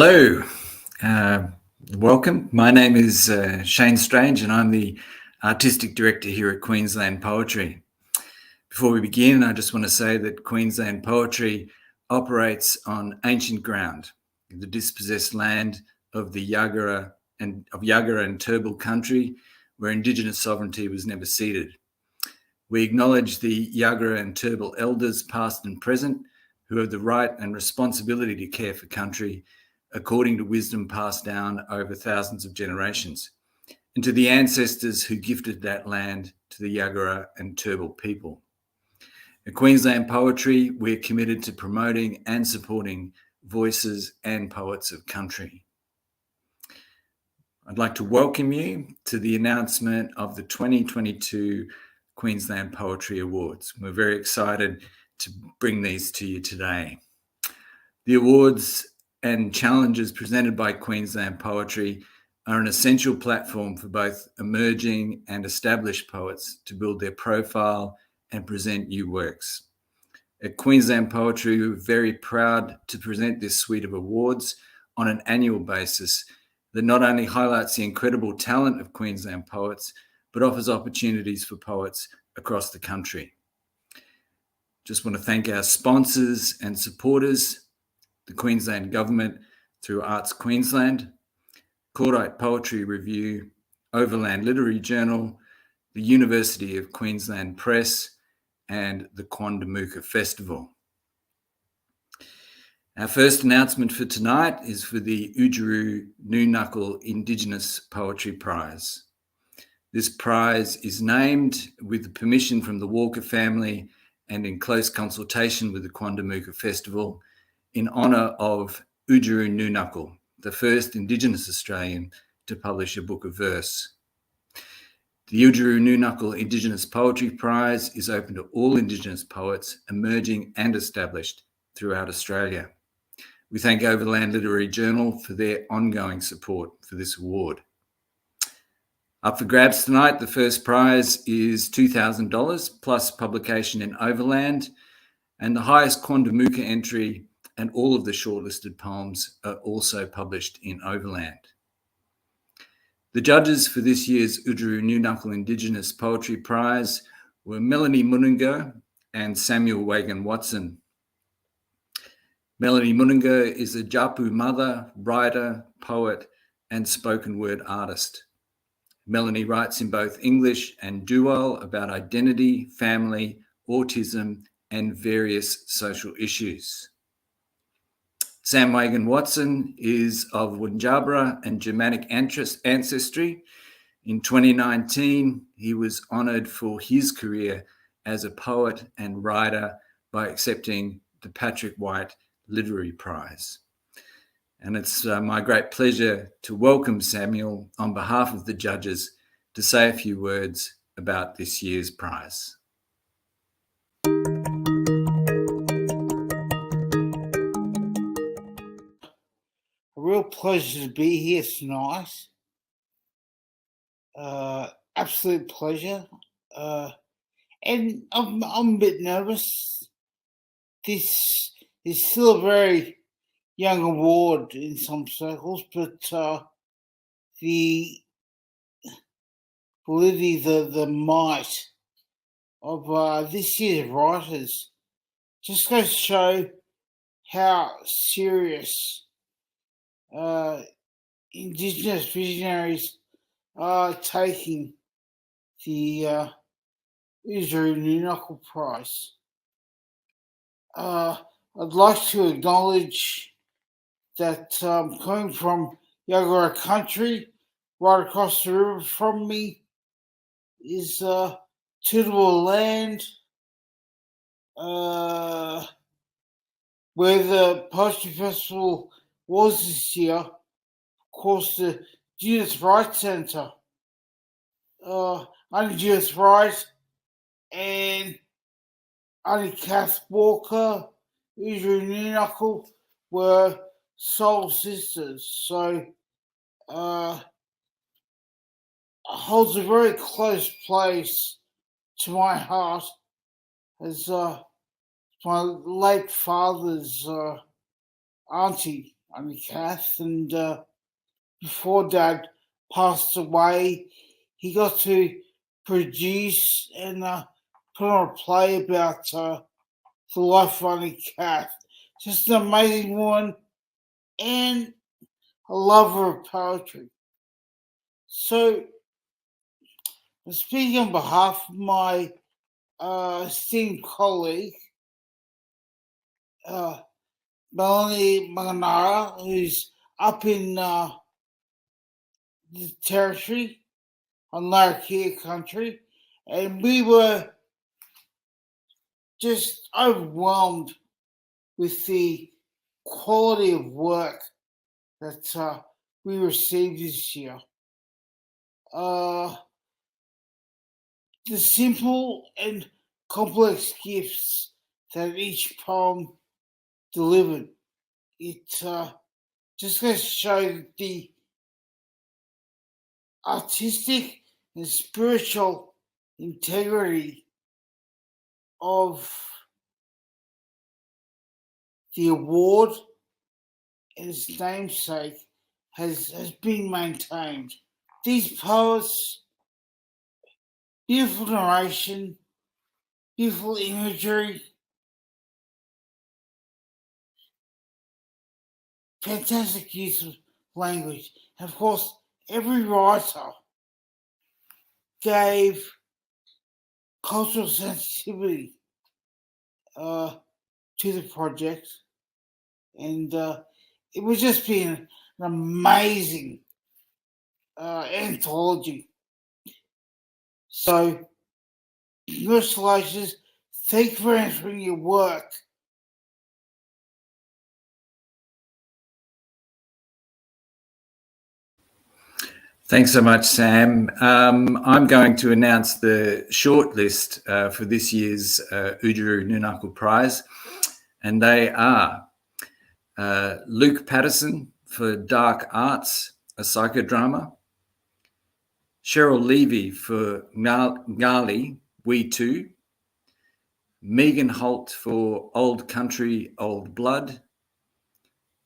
Hello, uh, welcome. My name is Shane Strange and I'm the Artistic Director here at Queensland Poetry. Before we begin, I just want to say that Queensland Poetry operates on ancient ground, the dispossessed land of the Ujuru and Turrbal country, where Indigenous sovereignty was never ceded. We acknowledge the Ujuru and Turrbal elders, past and present, who have the right and responsibility to care for country according to wisdom passed down over thousands of generations, and to the ancestors who gifted that land to the Ujuru and Turrbal people. At Queensland Poetry, we're committed to promoting and supporting voices and poets of country. I'd like to welcome you to the announcement of the 2022 Queensland Poetry Awards. We're very excited to bring these to you today. The awards and challenges presented by Queensland Poetry are an essential platform for both emerging and established poets to build their profile and present new works. At Queensland Poetry, we're very proud to present this suite of awards on an annual basis that not only highlights the incredible talent of Queensland poets, but offers opportunities for poets across the country. Just want to thank our sponsors and supporters, the Queensland Government through Arts Queensland, Cordite Poetry Review, Overland Literary Journal, the University of Queensland Press, and the Noonuccal Festival. Our first announcement for tonight is for the Ujuru Noonuccal Indigenous Poetry Prize. This prize is named with the permission from the Walker family and in close consultation with the Noonuccal Festival in honour of Ujuru Noonuccal, the first Indigenous Australian to publish a book of verse. The Ujuru Noonuccal Indigenous Poetry Prize is open to all Indigenous poets, emerging and established throughout Australia. We thank Overland Literary Journal for their ongoing support for this award. Up for grabs tonight, the first prize is $2,000 plus publication in Overland, and the highest Noonuccal entry and all of the shortlisted poems are also published in Overland. The judges for this year's Ujuru Noonuccal Indigenous Poetry Prize were Melanie Mununga and Samuel Wagan-Watson. Melanie Mununga is a Japu mother, writer, poet, and spoken word artist. Melanie writes in both English and Dual about identity, family, autism, and various social issues. Sam Wagan-Watson is of Wunjabara and Germanic ancestry. In 2019, he was honoured for his career as a poet and writer by accepting the Patrick White Literary Prize. And it's my great pleasure to welcome Samuel on behalf of the judges to say a few words about this year's prize. A real pleasure to be here tonight. Absolute pleasure. And I'm a bit nervous. This is still a very young award in some circles, but the validity, the might of this year's writers just goes to show how serious Indigenous visionaries are taking the Ujuru Noonuccal Prize. I'd like to acknowledge that coming from Ujuru country, right across the river from me, is Turrbal land, where the Poetry Festival was this year. Of course, the Judith Wright Centre, Auntie Judith Wright and Auntie Kath Walker, Ujuru Noonuccal were soul sisters. So holds a very close place to my heart as my late father's auntie, Cath, and before Dad passed away, he got to produce and put on a play about the life of Auntie Cath. Just an amazing woman and a lover of poetry. So, speaking on behalf of my esteemed colleague, Melanie Maganara, who's up in the territory on Larrakia country, and we were just overwhelmed with the quality of work that we received this year. The simple and complex gifts that each poem delivered, it just goes to show that the artistic and spiritual integrity of the award and its namesake has been maintained. These poets, beautiful narration, beautiful imagery, fantastic use of language. And of course, every writer gave cultural sensitivity to the project, and it was just been an amazing anthology. So, congratulations. Thank you for entering your work. Thanks so much, Sam. I'm going to announce the shortlist for this year's Ujuru Noonuccal Prize, and they are Luke Patterson for Dark Arts, a psychodrama, Cheryl Levy for Ngali, We Too, Megan Holt for Old Country, Old Blood,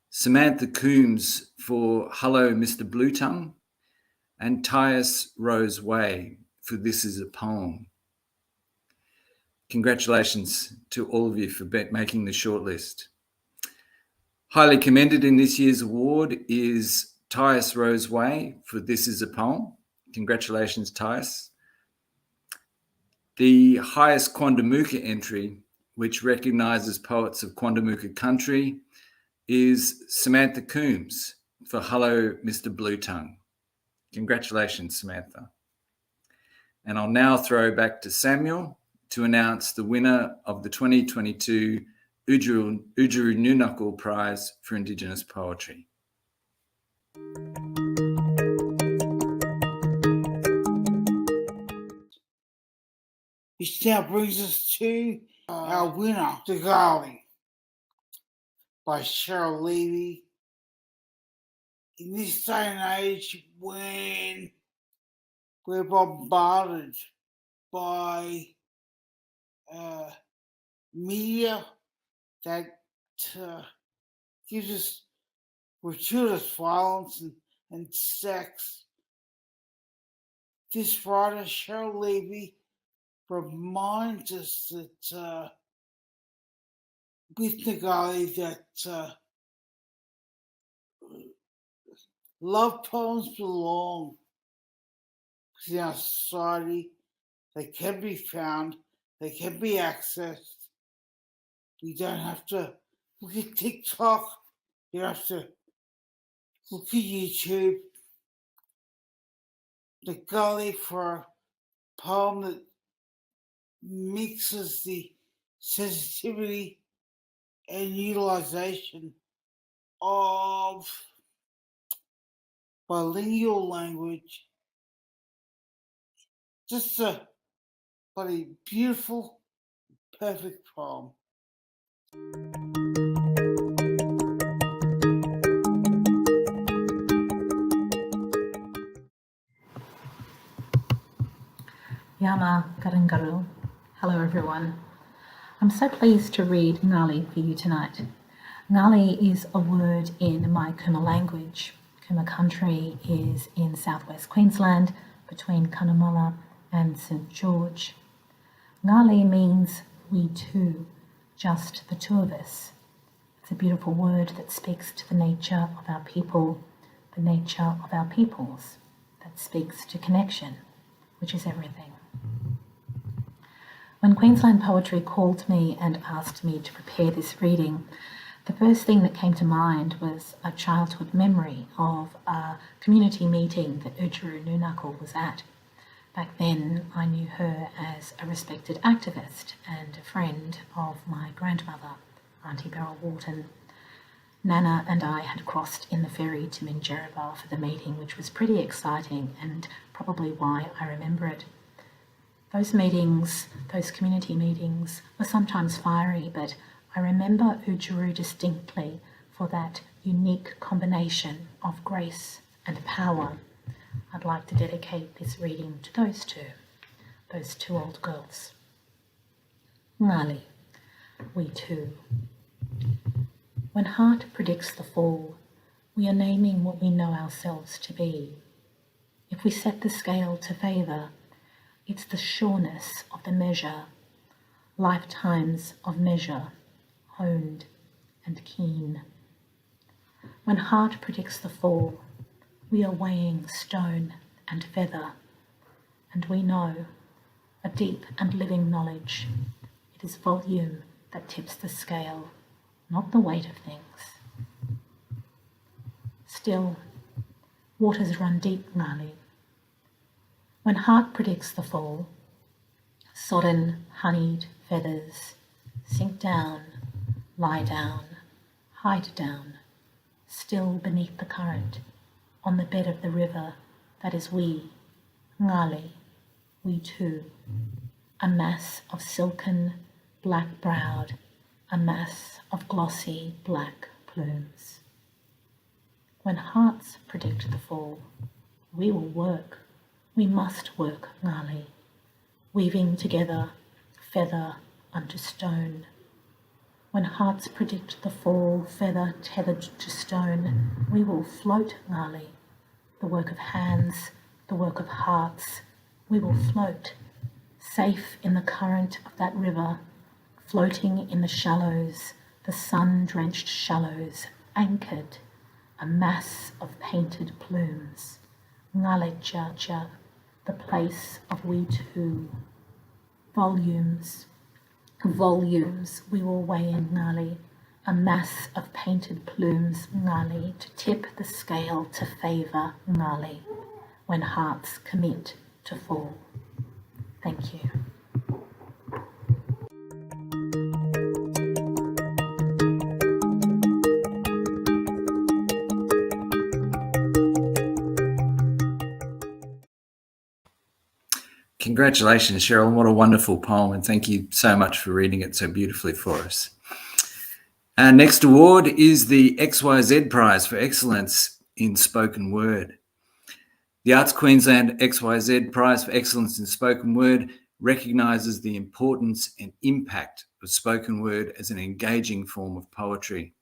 Samantha Combs for Hello, Mr. Blue Tongue, and Tyus Rose Way for This Is a Poem. Congratulations to all of you for making the shortlist. Highly commended in this year's award is Tyus Rose Way for This Is a Poem. Congratulations, Tyus. The highest Quandamooka entry, which recognises poets of Quandamooka country, is Samantha Combs for Hello, Mr. Blue Tongue. Congratulations, Samantha. And I'll now throw back to Samuel to announce the winner of the 2022 Ujuru Noonuccal Prize for Indigenous Poetry. Which now brings us to our winner, Gali, by Cheryl Levy. In this day and age, when we're bombarded by media that gives us gratuitous violence and sex, this writer, Cheryl Levy, reminds us that with Ngali that love poems belong in our society. They can be found, they can be accessed. You don't have to look at TikTok, you don't have to look at YouTube. Ngali for a poem that mixes the sensitivity and utilization of bilingual language. Just a bloody beautiful, perfect poem. Yama Karangaru. Hello everyone. I'm so pleased to read Ngali for you tonight. Ngali is a word in my Kuma language. Kuma country is in southwest Queensland between Cunnamulla and St George. Ngali means we two, just the two of us. It's a beautiful word that speaks to the nature of our people, the nature of our peoples, that speaks to connection, which is everything. When Queensland Poetry called me and asked me to prepare this reading, the first thing that came to mind was a childhood memory of a community meeting that Ujuru Noonuccal was at. Back then, I knew her as a respected activist and a friend of my grandmother, Auntie Beryl Wharton. Nana and I had crossed in the ferry to Minjerribah for the meeting, which was pretty exciting and probably why I remember it. Those meetings, those community meetings, were sometimes fiery, but I remember Ujuru distinctly for that unique combination of grace and power. I'd like to dedicate this reading to those two old girls. Ngali, we two. When heart predicts the fall, we are naming what we know ourselves to be. If we set the scale to favour, it's the sureness of the measure, lifetimes of measure, honed and keen. When heart predicts the fall, we are weighing stone and feather, and we know, a deep and living knowledge, it is volume that tips the scale, not the weight of things. Still, waters run deep, Ngali. When heart predicts the fall, sodden, honeyed feathers sink down, lie down, hide down, still beneath the current, on the bed of the river that is we, Ngali, we two, a mass of silken, black-browed, a mass of glossy, black plumes. When hearts predict the fall, we will work, we must work, Ngali, weaving together feather unto stone. When hearts predict the fall, feather tethered to stone, we will float, Ngali, the work of hands, the work of hearts, we will float, safe in the current of that river, floating in the shallows, the sun-drenched shallows, anchored, a mass of painted plumes. Ngalejja, the place of we two. Volumes, volumes we will weigh in, Ngali, a mass of painted plumes, Ngali, to tip the scale to favour, Ngali, when hearts commit to fall. Thank you. Congratulations, Cheryl. What a wonderful poem, and thank you so much for reading it so beautifully for us. Our next award is the XYZ Prize for Excellence in Spoken Word. The Arts Queensland XYZ Prize for Excellence in Spoken Word recognises the importance and impact of spoken word as an engaging form of poetry.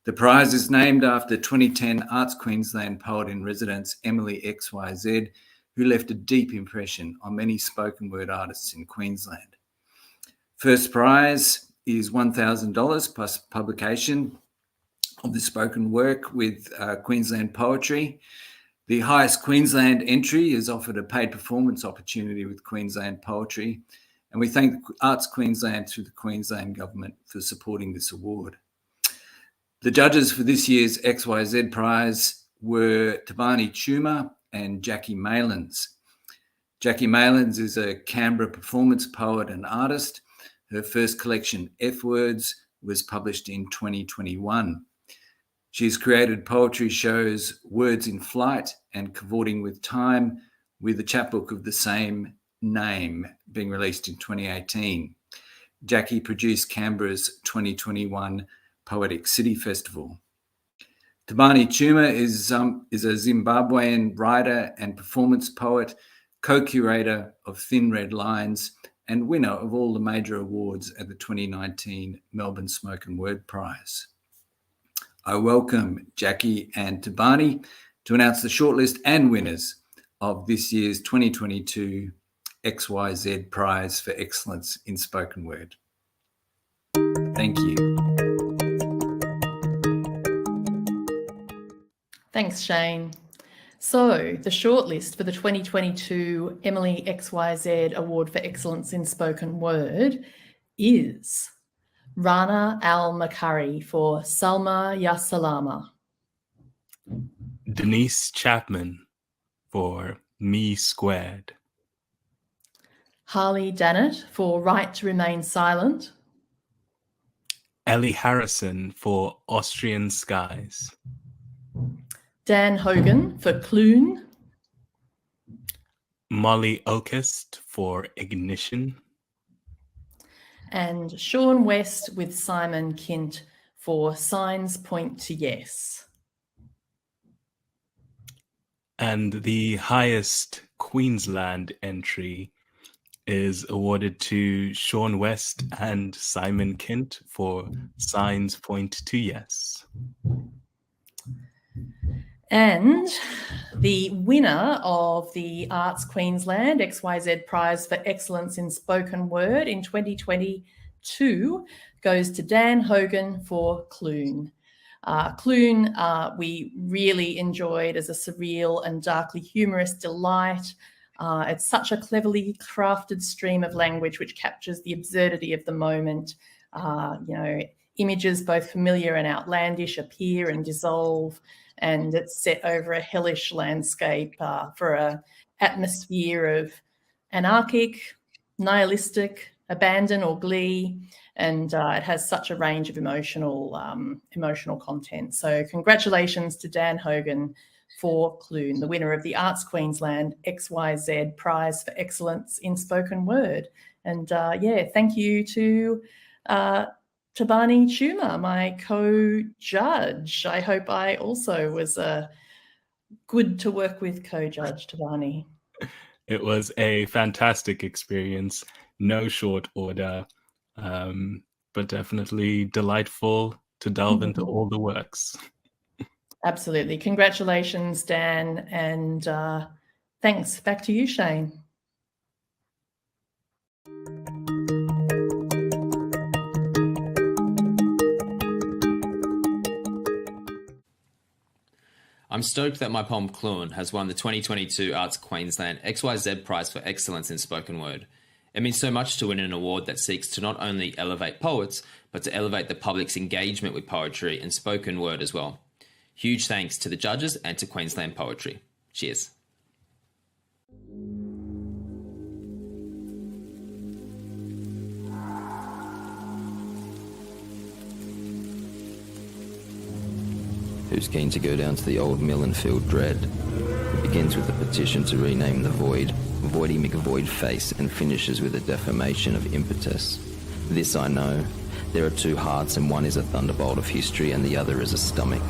The prize is named after 2010 Arts Queensland poet in residence Emily XYZ, who left a deep impression on many spoken word artists in Queensland. First prize is $1,000 plus publication of the spoken work with Queensland Poetry. The highest Queensland entry is offered a paid performance opportunity with Queensland Poetry, and we thank Arts Queensland through the Queensland Government for supporting this award. The judges for this year's XYZ Prize were Tabani Chuma and Jackie Malins. Jackie Malins is a Canberra performance poet and artist. Her first collection, F Words, was published in 2021. She's created poetry shows Words in Flight and Cavorting with Time, with a chapbook of the same name being released in 2018. Jackie produced Canberra's 2021 Poetic City Festival. Tabani Chuma is a Zimbabwean writer and performance poet, co-curator of Thin Red Lines, and winner of all the major awards at the 2019 Melbourne Spoken Word Prize. I welcome Jackie and Tabani to announce the shortlist and winners of this year's 2022 XYZ Prize for Excellence in Spoken Word. Thank you. Thanks, Shane. So, the shortlist for the 2022 Emily XYZ Award for Excellence in Spoken Word is Rana Al-Makari for Salma Ya Salama, Denise Chapman for Me Squared, Harley Dannett for Right to Remain Silent, Ellie Harrison for Austrian Skies, Dan Hogan for Clune, Molly Okest for Ignition, and Sean West with Simon Kint for Signs Point to Yes. and the highest Queensland entry is awarded to Sean West and Simon Kint for Signs Point to Yes. And the winner of the Arts Queensland XYZ Prize for Excellence in Spoken Word in 2022 goes to Dan Hogan for Clune. Clune we really enjoyed as a surreal and darkly humorous delight. It's such a cleverly crafted stream of language which captures the absurdity of the moment. Images both familiar and outlandish appear and dissolve, and it's set over a hellish landscape for an atmosphere of anarchic, nihilistic, abandon or glee, and it has such a range of emotional content. So congratulations to Dan Hogan for Clune, the winner of the Arts Queensland XYZ Prize for Excellence in Spoken Word. And thank you to Tabani Chuma, my co-judge. I hope I also was good to work with co-judge, Tabani. It was a fantastic experience, no short order, but definitely delightful to delve into all the works. Absolutely. Congratulations, Dan, and thanks. Back to you, Shane. I'm stoked that my poem Clune has won the 2022 Arts Queensland XYZ Prize for Excellence in Spoken Word. It means so much to win an award that seeks to not only elevate poets, but to elevate the public's engagement with poetry and spoken word as well. Huge thanks to the judges and to Queensland Poetry. Cheers. Who's keen to go down to the old mill and feel dread? It begins with a petition to rename the void, Voidy McVoid face, and finishes with a defamation of impetus. This I know, there are two hearts and one is a thunderbolt of history and the other is a stomach.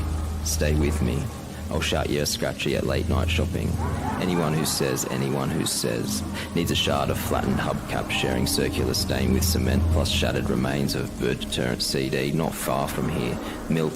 Stay with me. I'll shout you a scratchy at late night shopping. Anyone who says needs a shard of flattened hubcap sharing circular stain with cement plus shattered remains of bird deterrent CD not far from here. Milk,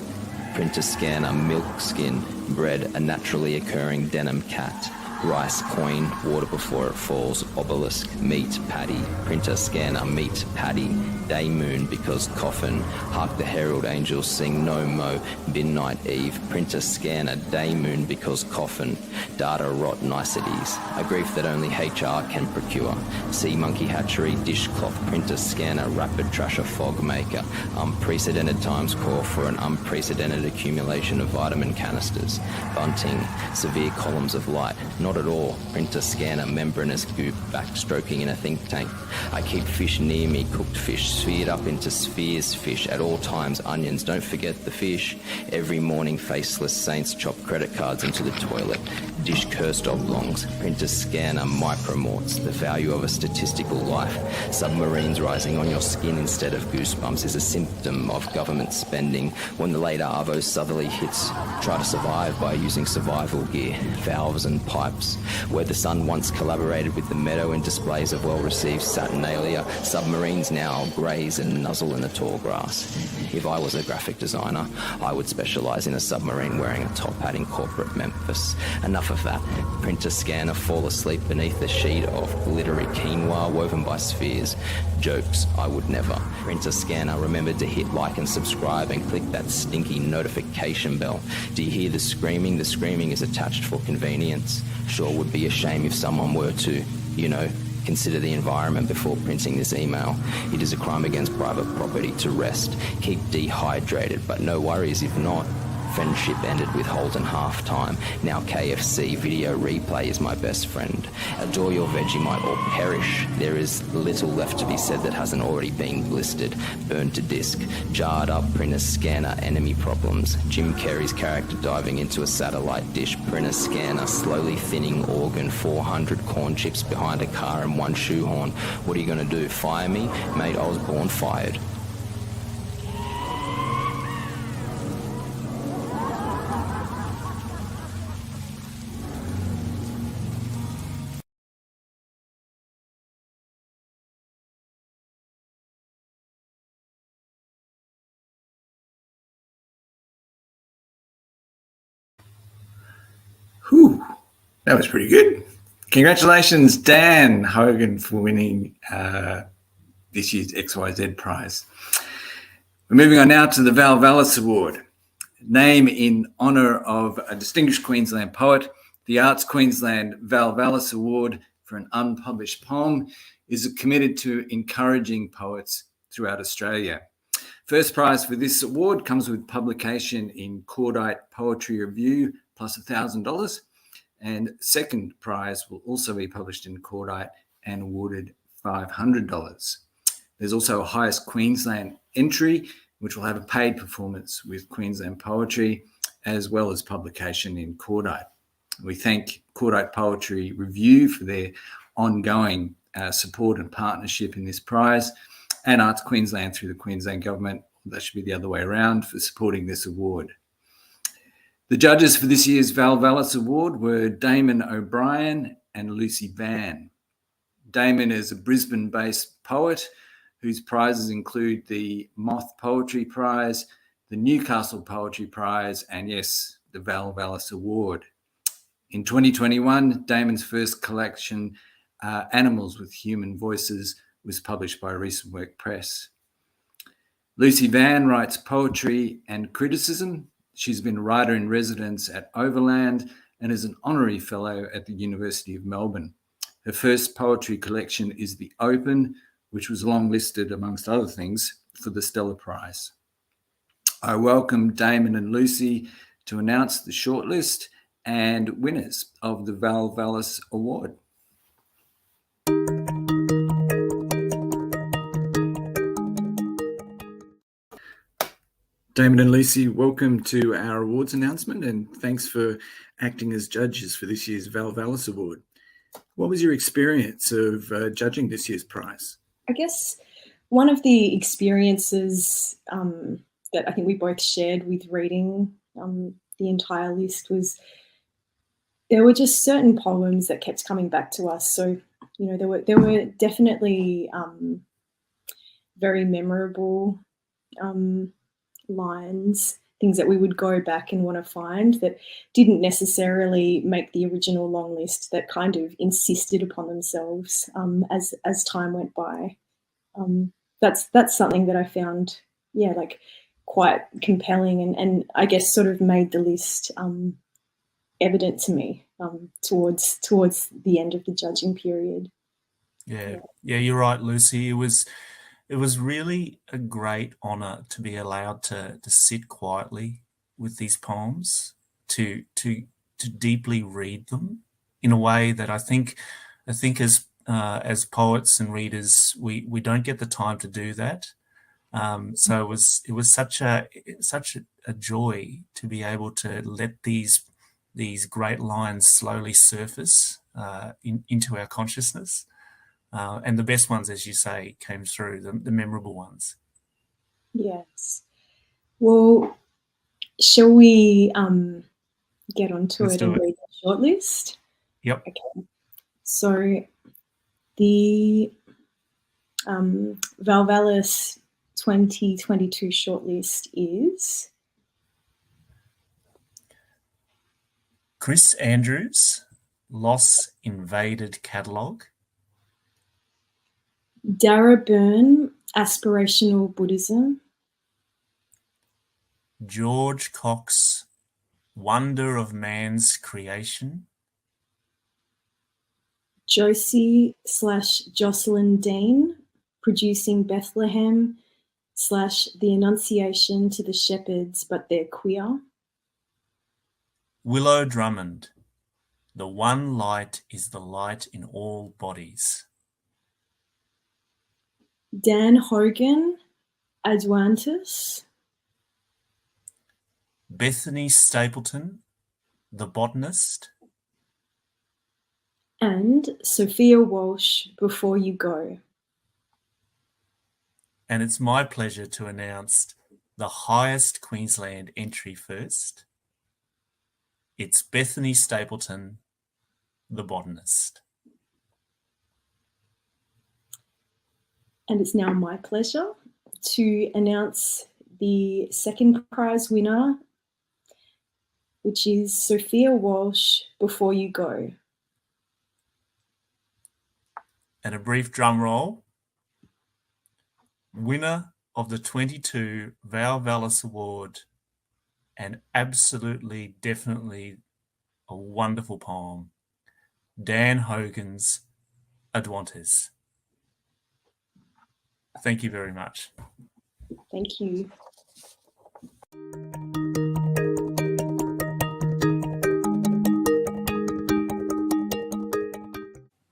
printer scanner, milk skin, bread, a naturally occurring denim cat. Rice, coin, water before it falls, obelisk, meat, paddy, printer, scanner, meat, paddy, day moon because coffin, hark the herald angels sing no mo, midnight eve, printer, scanner, day moon because coffin, data rot niceties, a grief that only HR can procure, sea monkey hatchery, dishcloth, printer, scanner, rapid trasher, fog maker, unprecedented times call for an unprecedented accumulation of vitamin canisters, bunting, severe columns of light, not at all, printer, scanner, membranous goop, backstroking in a think tank. I keep fish near me, cooked fish, sphered up into spheres fish, at all times onions, don't forget the fish. Every morning faceless saints chop credit cards into the toilet. Dish cursed oblongs, printer, scanner, micromorts, the value of a statistical life. Submarines rising on your skin instead of goosebumps is a symptom of government spending. When the late Arvo southerly hits, try to survive by using survival gear, valves and pipes maps. Where the sun once collaborated with the meadow in displays of well-received Saturnalia, submarines now graze and nuzzle in the tall grass. If I was a graphic designer, I would specialise in a submarine wearing a top hat in corporate Memphis. Enough of that. Print a scanner, fall asleep beneath a sheet of glittery quinoa woven by spheres. Jokes, I would never. Print a scanner, remember to hit like and subscribe and click that stinky notification bell. Do you hear the screaming? The screaming is attached for convenience. Sure would be a shame if someone were to, consider the environment before printing this email. It is a crime against private property to rest. Keep dehydrated, but no worries if not. Friendship ended with Holden halftime. Now KFC video replay is my best friend. Adore your Vegemite or perish. There is little left to be said that hasn't already been blistered, burned to disc, jarred up, printer scanner, enemy problems. Jim Carrey's character diving into a satellite dish, printer scanner, slowly thinning organ, 400 corn chips behind a car and one shoehorn. What are you going to do, fire me? Mate, I was born fired. Whew, that was pretty good. Congratulations, Dan Hogan, for winning this year's XYZ prize. We're moving on now to the Vallis Award. Name in honour of a distinguished Queensland poet, the Arts Queensland Vallis Award for an unpublished poem is committed to encouraging poets throughout Australia. First prize for this award comes with publication in Cordite Poetry Review plus $1,000. And second prize will also be published in Cordite and awarded $500. There's also a highest Queensland entry, which will have a paid performance with Queensland Poetry, as well as publication in Cordite. We thank Cordite Poetry Review for their ongoing support and partnership in this prize, and Arts Queensland through the Queensland Government, that should be the other way around, for supporting this award. The judges for this year's Vallis Award were Damon O'Brien and Lucy Van. Damon is a Brisbane-based poet whose prizes include the Moth Poetry Prize, the Newcastle Poetry Prize, and yes, the Vallis Award. In 2021, Damon's first collection, Animals with Human Voices, was published by Recent Work Press. Lucy Van writes poetry and criticism. She's been writer-in-residence at Overland and is an honorary fellow at the University of Melbourne. Her first poetry collection is The Open, which was long-listed, amongst other things, for the Stella Prize. I welcome Damon and Lucy to announce the shortlist and winners of the Vallis Award. Damon and Lucy, welcome to our awards announcement, and thanks for acting as judges for this year's Vallis Award. What was your experience of judging this year's prize? I guess one of the experiences that I think we both shared with reading the entire list was there were just certain poems that kept coming back to us. So, there were definitely very memorable lines, things that we would go back and want to find that didn't necessarily make the original long list, that kind of insisted upon themselves as time went by. That's something that I found, quite compelling and I guess sort of made the list evident to me towards the end of the judging period. Yeah, you're right, Lucy. It was really a great honour to be allowed to sit quietly with these poems, to deeply read them in a way that I think as poets and readers we don't get the time to do that. So it was such a joy to be able to let these great lines slowly surface into our consciousness. And the best ones, as you say, came through, the memorable ones. Yes. Well, shall we get onto Let's it do and it. read the shortlist? Yep. Okay. So the Vallis 2022 shortlist is Chris Andrews, Loss Invaded Catalogue. Dara Byrne, Aspirational Buddhism. George Cox, Wonder of Man's Creation. Josie/Jocelyn Dean, Producing Bethlehem / The Annunciation to the Shepherds, but they're queer. Willow Drummond, The One Light is the Light in All Bodies. Dan Hogan, Adwantis. Bethany Stapleton, The Botanist. And Sophia Walsh, Before You Go. And it's my pleasure to announce the highest Queensland entry first. It's Bethany Stapleton, The Botanist. And it's now my pleasure to announce the second prize winner, which is Sophia Walsh, Before You Go. And a brief drum roll. Winner of the 22 Val Vallis Award, and absolutely, definitely a wonderful poem, Dan Hogan's Adwantis. Thank you very much. Thank you.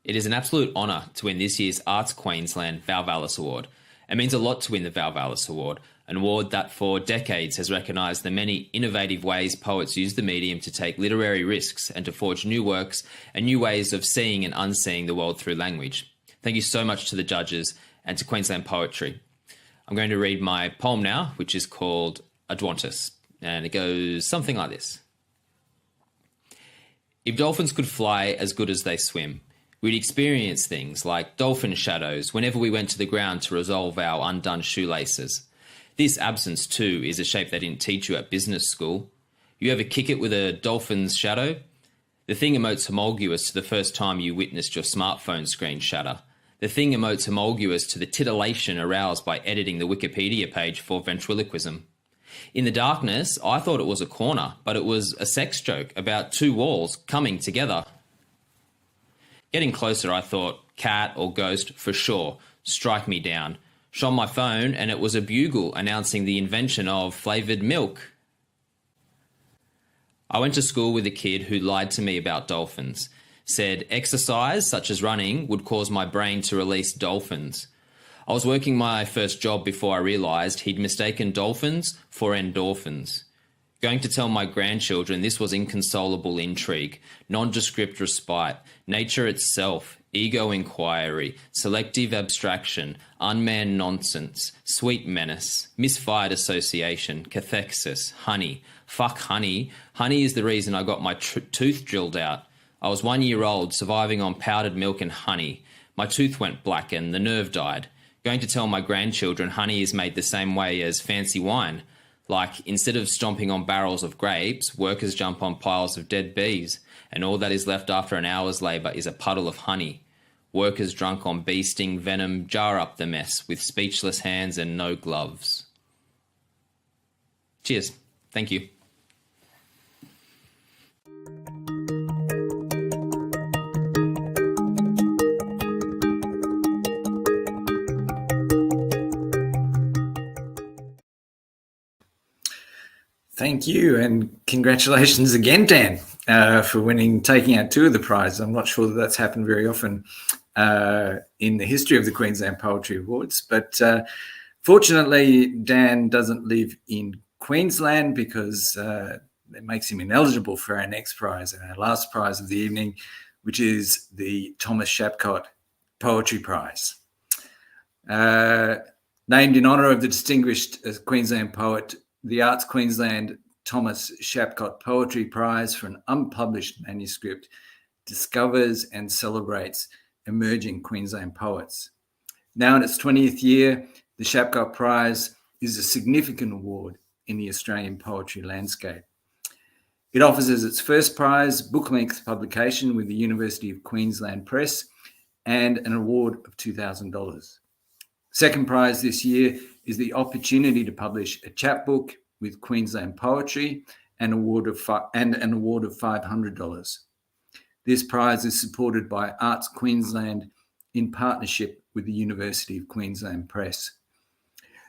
It is an absolute honour to win this year's Arts Queensland Val Vallis Award. It means a lot to win the Val Vallis Award, an award that for decades has recognised the many innovative ways poets use the medium to take literary risks and to forge new works and new ways of seeing and unseeing the world through language. Thank you so much to the judges and to Queensland Poetry. I'm going to read my poem now, which is called Adwantis, and it goes something like this. If dolphins could fly as good as they swim, we'd experience things like dolphin shadows whenever we went to the ground to resolve our undone shoelaces. This absence, too, is a shape they didn't teach you at business school. You ever kick it with a dolphin's shadow? The thing emotes homologous to the first time you witnessed your smartphone screen shatter. The thing emotes homologous to the titillation aroused by editing the Wikipedia page for ventriloquism. In the darkness, I thought it was a corner, but it was a sex joke about two walls coming together. Getting closer, I thought, cat or ghost for sure, strike me down. Shone my phone and it was a bugle announcing the invention of flavoured milk. I went to school with a kid who lied to me about dolphins. Said exercise, such as running, would cause my brain to release dolphins. I was working my first job before I realised he'd mistaken dolphins for endorphins. Going to tell my grandchildren this was inconsolable intrigue, nondescript respite, nature itself, ego inquiry, selective abstraction, unmanned nonsense, sweet menace, misfired association, cathexis, honey. Fuck honey. Honey is the reason I got my tooth drilled out. I was 1 year old, surviving on powdered milk and honey. My tooth went black and the nerve died. Going to tell my grandchildren honey is made the same way as fancy wine. Like, instead of stomping on barrels of grapes, workers jump on piles of dead bees, and all that is left after an hour's labour is a puddle of honey. Workers drunk on bee sting venom jar up the mess with speechless hands and no gloves. Cheers. Thank you. Thank you, and congratulations again, Dan, for taking out two of the prizes. I'm not sure that that's happened very often in the history of the Queensland Poetry Awards, but fortunately, Dan doesn't live in Queensland because it makes him ineligible for our next prize and our last prize of the evening, which is the Thomas Shapcott Poetry Prize. Named in honour of the distinguished Queensland poet, the Arts Queensland Thomas Shapcott Poetry Prize for an unpublished manuscript discovers and celebrates emerging Queensland poets. Now in its 20th year, the Shapcott Prize is a significant award in the Australian poetry landscape. It offers as its first prize book-length publication with the University of Queensland Press and an award of $2,000. Second prize this year is the opportunity to publish a chapbook with Queensland Poetry and an award of $500. This prize is supported by Arts Queensland in partnership with the University of Queensland Press.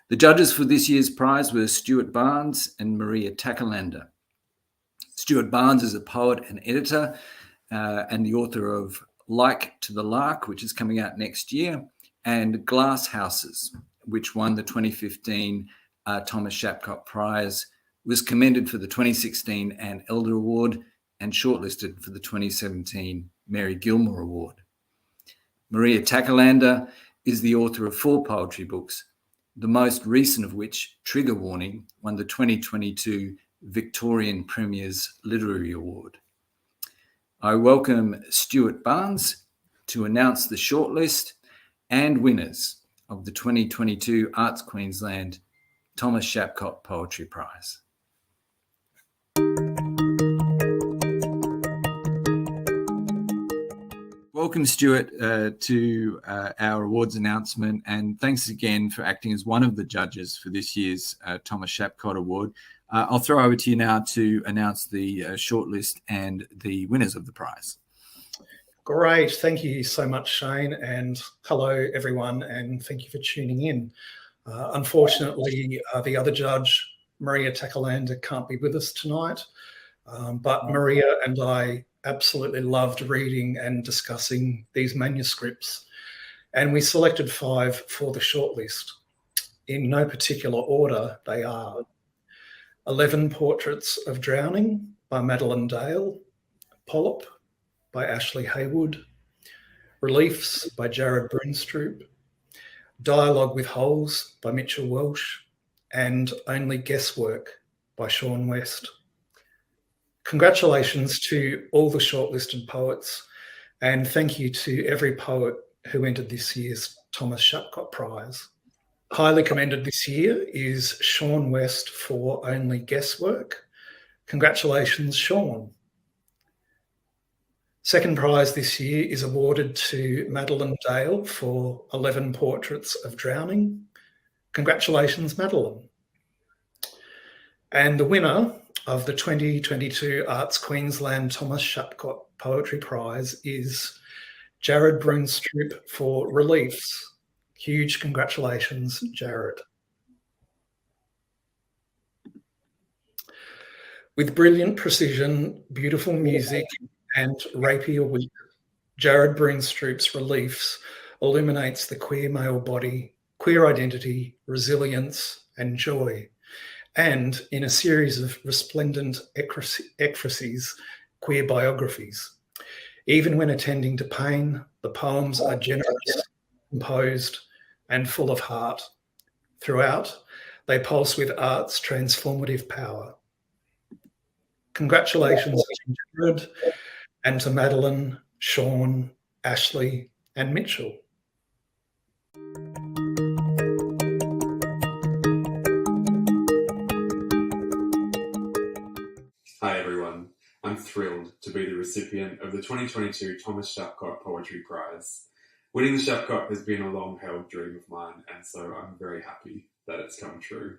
The judges for this year's prize were Stuart Barnes and Maria Takalander. Stuart Barnes is a poet and editor and the author of Like to the Lark, which is coming out next year, and Glass Houses, which won the 2015 Thomas Shapcott Prize, was commended for the 2016 Anne Elder Award, and shortlisted for the 2017 Mary Gilmore Award. Maria Takalander is the author of 4 poetry books, the most recent of which, Trigger Warning, won the 2022 Victorian Premier's Literary Award. I welcome Stuart Barnes to announce the shortlist and winners of the 2022 Arts Queensland Thomas Shapcott Poetry Prize. Welcome, Stuart, to our awards announcement, and thanks again for acting as one of the judges for this year's Thomas Shapcott Award. I'll throw over to you now to announce the shortlist and the winners of the prize. Great. Thank you so much, Shane, and hello, everyone, and thank you for tuning in. Unfortunately, the other judge, Maria Takalander, can't be with us tonight, but Maria and I absolutely loved reading and discussing these manuscripts, and we selected 5 for the shortlist. In no particular order, they are 11 Portraits of Drowning by Madeline Dale, Polyp by Ashley Haywood, Reliefs by Jared Brunstroop, Dialogue with Holes by Mitchell Welsh, and Only Guesswork by Sean West. Congratulations to all the shortlisted poets, and thank you to every poet who entered this year's Thomas Shapcott Prize. Highly commended this year is Sean West for Only Guesswork. Congratulations, Sean. Second prize this year is awarded to Madeline Dale for 11 Portraits of Drowning. Congratulations, Madeline. And the winner of the 2022 Arts Queensland Thomas Shapcott Poetry Prize is Jared Brunstroop for Reliefs. Huge congratulations, Jared. With brilliant precision, beautiful music, and rapier wit, Jared Brunstroop's Reliefs illuminates the queer male body, queer identity, resilience, and joy, and in a series of resplendent ekphrases, queer biographies. Even when attending to pain, the poems are generous, composed, and full of heart. Throughout, they pulse with art's transformative power. Congratulations to Jared and to Madeline, Sean, Ashley, and Mitchell. Hi everyone, I'm thrilled to be the recipient of the 2022 Thomas Shapcott Poetry Prize. Winning the Shapcott has been a long-held dream of mine, and so I'm very happy that it's come true.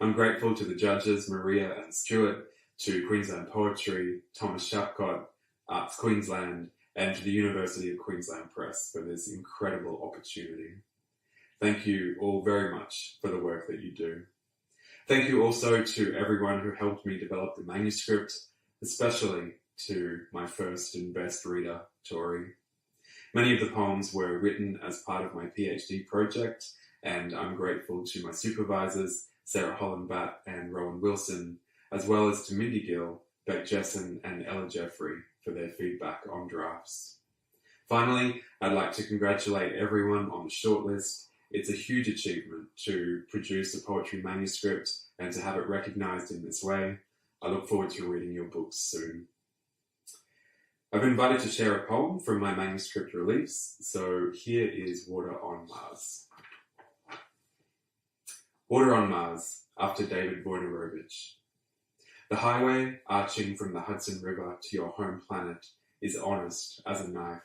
I'm grateful to the judges, Maria and Stuart, to Queensland Poetry, Thomas Shapcott, Arts Queensland, and to the University of Queensland Press for this incredible opportunity. Thank you all very much for the work that you do. Thank you also to everyone who helped me develop the manuscript, especially to my first and best reader, Tori. Many of the poems were written as part of my PhD project, and I'm grateful to my supervisors, Sarah Hollenbat and Rowan Wilson, as well as to Mindy Gill, Beck Jessen and Ella Jeffrey for their feedback on drafts. Finally, I'd like to congratulate everyone on the shortlist. It's a huge achievement to produce a poetry manuscript and to have it recognised in this way. I look forward to reading your books soon. I've been invited to share a poem from my manuscript release, so here is Water on Mars. Water on Mars, after David Wojnarowicz. The highway, arching from the Hudson River to your home planet, is honest as a knife.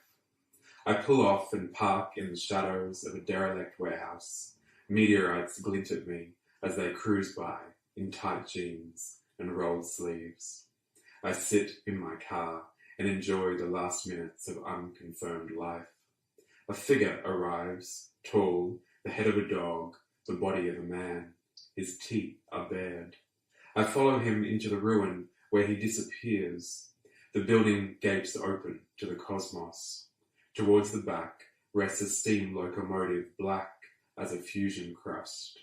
I pull off and park in the shadows of a derelict warehouse. Meteorites glint at me as they cruise by in tight jeans and rolled sleeves. I sit in my car and enjoy the last minutes of unconfirmed life. A figure arrives, tall, the head of a dog, the body of a man. His teeth are bared. I follow him into the ruin where he disappears. The building gapes open to the cosmos. Towards the back rests a steam locomotive black as a fusion crust.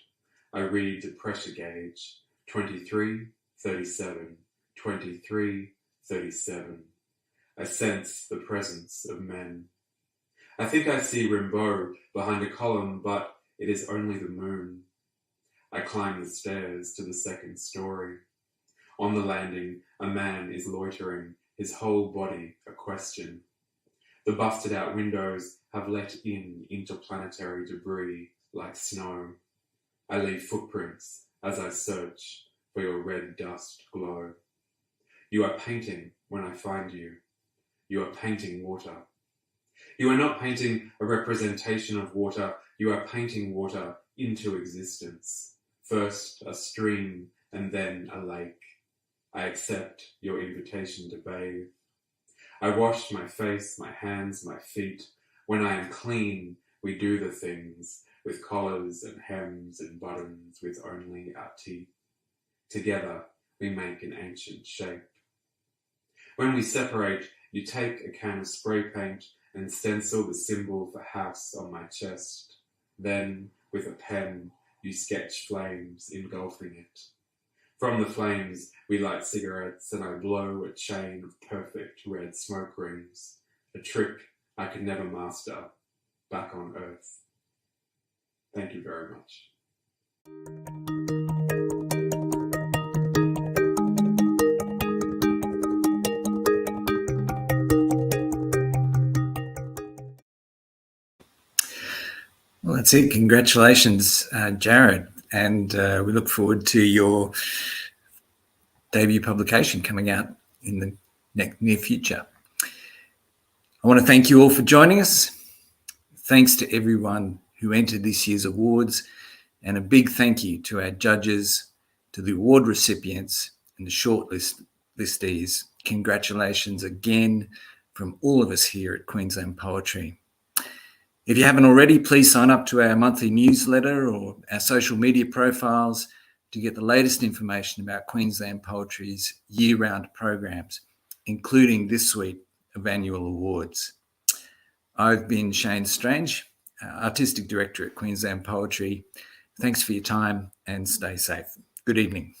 I read the pressure gauge, 23, 37, 23, 37. I sense the presence of men. I think I see Rimbaud behind a column, but it is only the moon. I climb the stairs to the second story. On the landing, a man is loitering, his whole body a question. The busted out windows have let in interplanetary debris like snow. I leave footprints as I search for your red dust glow. You are painting when I find you. You are painting water. You are not painting a representation of water. You are painting water into existence. First a stream and then a lake. I accept your invitation to bathe. I wash my face, my hands, my feet. When I am clean, we do the things with collars and hems and buttons with only our teeth. Together, we make an ancient shape. When we separate, you take a can of spray paint and stencil the symbol for house on my chest. Then, with a pen, you sketch flames engulfing it. From the flames, we light cigarettes and I blow a chain of perfect red smoke rings, a trick I could never master back on Earth. Thank you very much. Well, that's it. Congratulations, Jared. And we look forward to your debut publication coming out in the near future. I want to thank you all for joining us. Thanks to everyone who entered this year's awards, and a big thank you to our judges, to the award recipients and the shortlist listees. Congratulations again from all of us here at Queensland Poetry. If you haven't already, please sign up to our monthly newsletter or our social media profiles to get the latest information about Queensland Poetry's year-round programs, including this suite of annual awards. I've been Shane Strange, Artistic Director at Queensland Poetry. Thanks for your time and stay safe. Good evening.